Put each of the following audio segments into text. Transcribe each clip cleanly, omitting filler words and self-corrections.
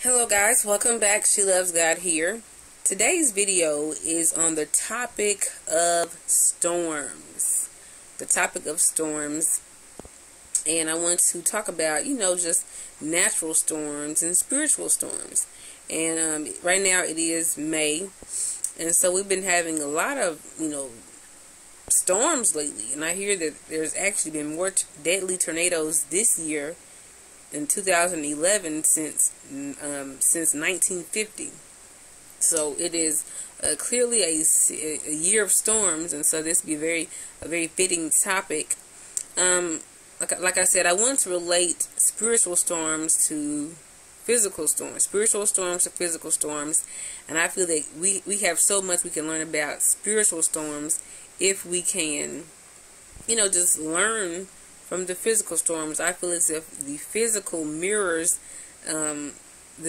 Hello guys, welcome back. She Loves God here. Today's video is on the topic of storms. The topic of storms. And I want to talk about, just natural storms and spiritual storms. And right now it is May. And so we've been having a lot of, storms lately. And I hear that there's actually been more deadly tornadoes this year in 2011 since 1950. So it is clearly a year of storms, and so this would be a very fitting topic. Like I said, I want to relate spiritual storms to physical storms, spiritual storms to physical storms, and I feel that we have so much we can learn about spiritual storms if we can, just learn from the physical storms. I feel as if the physical mirrors the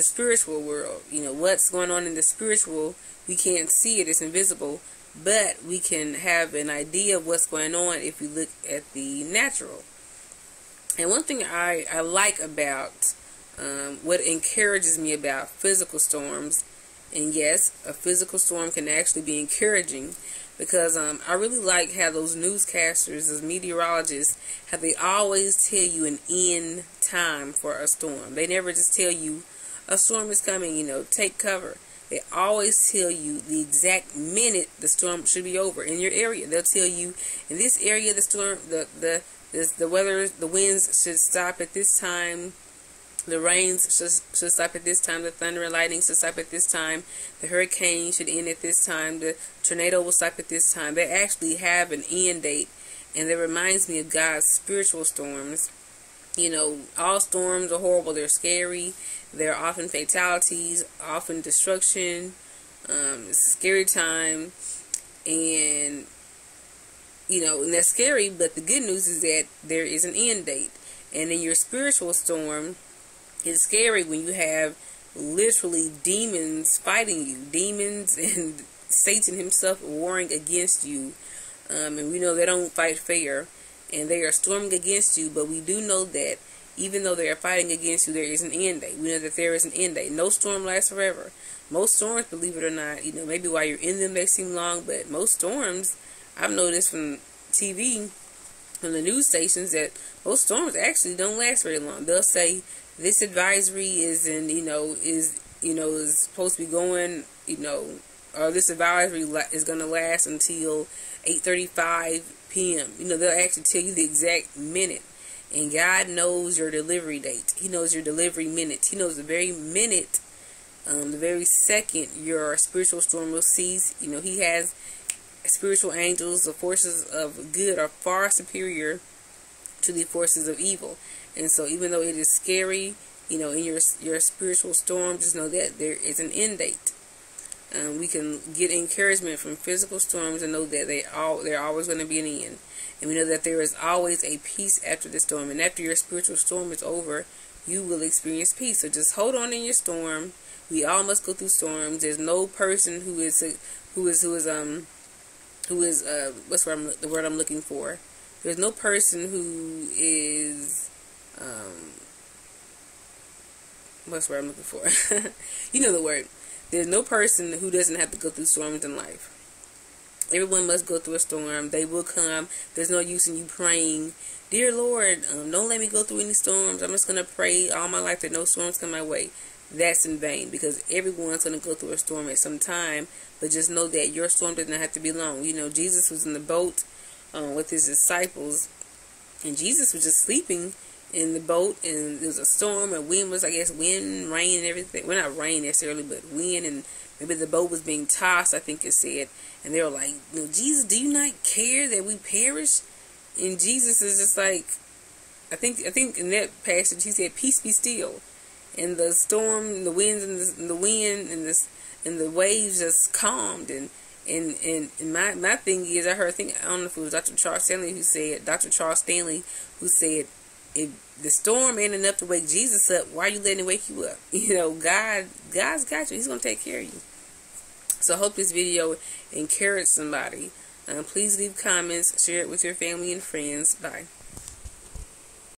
spiritual world. What's going on in the spiritual, we can't see it, it's invisible, but we can have an idea of what's going on if we look at the natural. And one thing I like about what encourages me about physical storms, and yes, a physical storm can actually be encouraging, because I really like how those newscasters, those meteorologists, how they always tell you an end time for a storm. They never just tell you a storm is coming, take cover. They always tell you the exact minute the storm should be over in your area. They'll tell you, in this area, the storm, the weather, the winds should stop at this time. The rains should stop at this time. The thunder and lightning should stop at this time. The hurricane should end at this time. The tornado will stop at this time. They actually have an end date, and that reminds me of God's spiritual storms. All storms are horrible. They're scary. There are often fatalities, often destruction. It's a scary time, and and that's scary. But the good news is that there is an end date. And in your spiritual storm, it's scary when you have literally demons fighting you, demons and Satan himself warring against you. And we know they don't fight fair, and they are storming against you, but we do know that even though they are fighting against you, there is an end date. We know that there is an end date. No storm lasts forever. Most storms, believe it or not, maybe while you're in them they seem long, but most storms, I've noticed from TV, from the news stations, that most storms actually don't last very long. They'll say this advisory is is supposed to be going, or this advisory is going to last until 8:35 p.m. They'll actually tell you the exact minute. And God knows your delivery date. He knows your delivery minute. He knows the very minute, the very second your spiritual storm will cease. He has spiritual angels. The forces of good are far superior to the forces of evil. And so even though it is scary, in your spiritual storm, just know that there is an end date. We can get encouragement from physical storms and know that they're always going to be an end. And we know that there is always a peace after the storm. And after your spiritual storm is over, you will experience peace. So just hold on in your storm. We all must go through storms. There's no person what's the word I'm looking for? There's no person who is what's the word I'm looking for? You know the word. There's no person who doesn't have to go through storms in life. Everyone must go through a storm. They will come. There's no use in you praying, "Dear Lord, don't let me go through any storms. I'm just going to pray all my life that no storms come my way." That's in vain, because everyone's going to go through a storm at some time. But just know that your storm doesn't have to be long. Jesus was in the boat with his disciples, and Jesus was just sleeping in the boat, and there was a storm, and wind was, wind, rain, and everything. Well, not rain necessarily, but wind, and maybe the boat was being tossed, I think it said. And they were like, "Jesus, do you not care that we perish?" And Jesus is just like, I think in that passage he said, "Peace be still." And the storm, the winds, and the wind, and the waves just calmed. And my thing is, I don't know if it was Dr. Charles Stanley who said, if the storm ain't enough to wake Jesus up, why are you letting it wake you up? God's got you. He's going to take care of you. So I hope this video encouraged somebody. Please leave comments, share it with your family and friends. Bye.